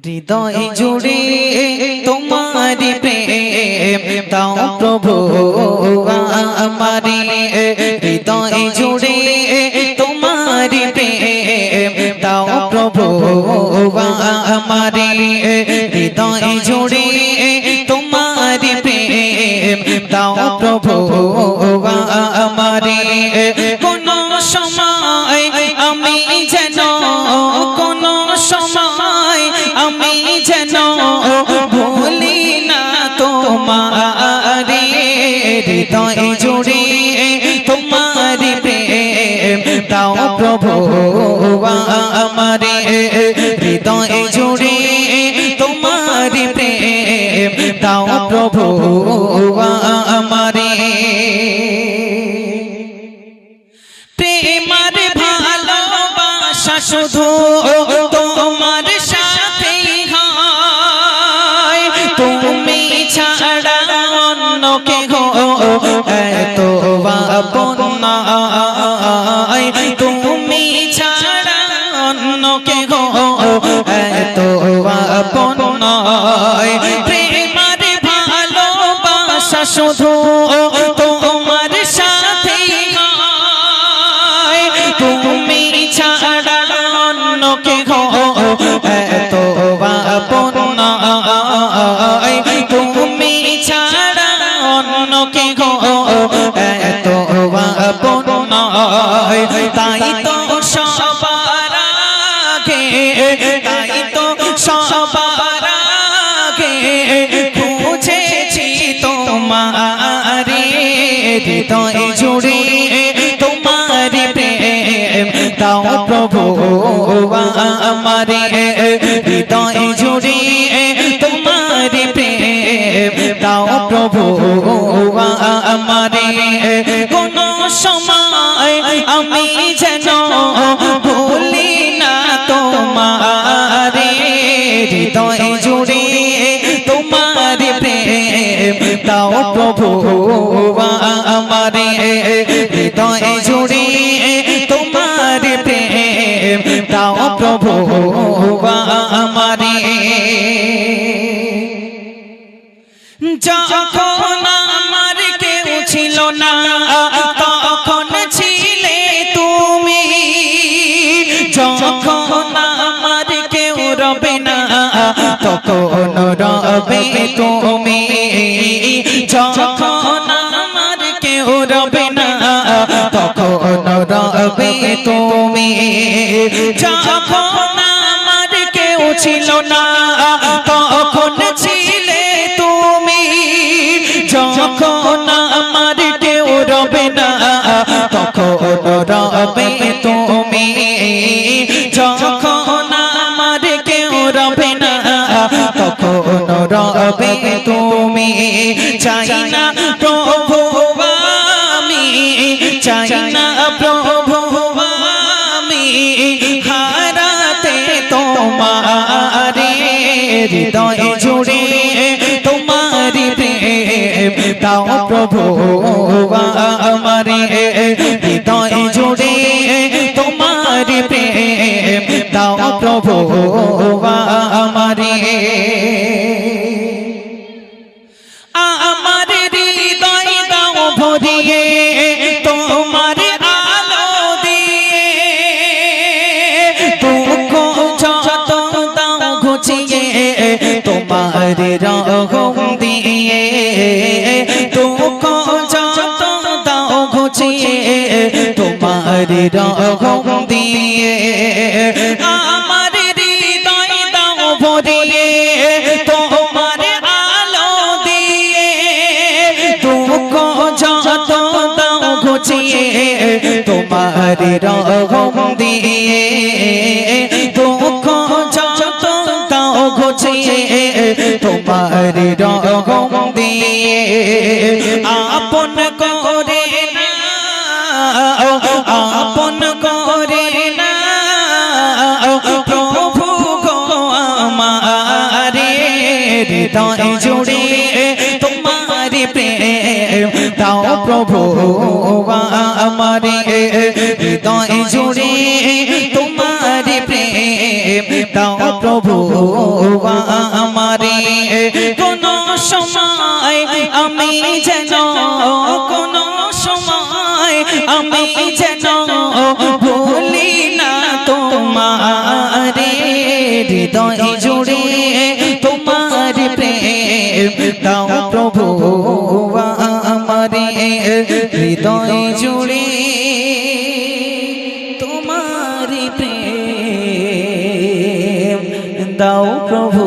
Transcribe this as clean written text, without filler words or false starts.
হৃদয় জুড়ে তোমারি প্রেম দাও প্রভু আমারে, হৃদয় জুড়ে তোমারি প্রেম দাও প্রভু আমারে, হৃদয় জুড়ে তোমারি প্রেম দাও প্রভু আমারে। কোন সময় আমি যেন কোন সময় আমি যেন ভুলি না তোমারে, হৃদয় জুড়ে তোমারি প্রেম দাও প্রভু আমারে, হৃদয় জুড়ে তোমারি প্রেম দাও প্রভু আমারে। প্রেমার ভালোবাসা শুধু তোমার সাথেই হয়, তুমি ছাড়া অন্য কেহ এত আপন নয়, তুমি ছাড়া অন্য কেহ এত আপন নয়। প্রেমার ভালোবাসা শুধু তোমার সাথেই হয়, তুমি ছাড়া অন্য কেহ এত আপন নয়, তুমি ছাড়া অন্য কেহ এত আপন নয়। তাই তো সবার আগে, তাই তো সবার আগে খুঁজেছি তোমারে, হৃদয় জুড়ে তোমারি প্রেম দাও প্রভু আমারে, হৃদয় জুড়ে তোমারি প্রেম দাও প্রভু আমারে। কোন সময় আমি যেন ভুলি না তোমারে, হৃদয় জুড়ে তোমারি প্রেম দাও প্রভু আমারে, হৃদয় জুড়ে তোমারি প্রেম দাও প্রভু আমারে। যখন আমার কেউ ছিল না তখন ছিলে তুমি, যখন আমার কেউ রবে না তখন রবে তুমি, যখন আমার কেউ রবে না তখন রবে তুমি, যখন আমার কেউ ছিল না তখন ছিলে তুমি, যখন আমার কেউ রবে না তখন রবে তুমি, যখন আমার কেউ রবে না তখন রবে তুমি। চাই না প্রভু আমি, চাই না প্রভু আমি হারাতে তোমারে, হৃদয় জুড়ে তোমারি প্রেম দাও প্রভু আমারে, হৃদয় জুড়ে তোমারি প্রেম দাও প্রভু আমারে। আমার হৃদয় দাও ভরিয়ে তোমার আলো দিয়ে, দুঃখ যত দাও ঘুচিয়ে তোমার রহম দিয়ে, দুঃখ যত দাও ঘুচিয়ে তোমার রহম দিয়ে। আমার হৃদয় দাও ভরিয়ে তোমার আলো দিয়ে, দুঃখ যত দাও ঘুচিয়ে তোমার রহম দিয়ে, দুঃখ যত দাও ঘুচিয়ে তোমার রহম দিয়ে। আপন করে না, আপন করে না প্রভু গো আমারে, হৃদয় জুড়ে তোমারি প্রেম দাও প্রভু আমারে, হৃদয় জুড়ে তোমারি প্রেম দাও প্রভু আমারে কোন সময় আমি যেন কোন সময় আমি যেন ভুলি না তোমারে হৃদয় জুড়ে তোমার প্রেম দাও প্রভু আমারে হৃদয় জুড়ে তোমার প্রেম দাও প্রভু।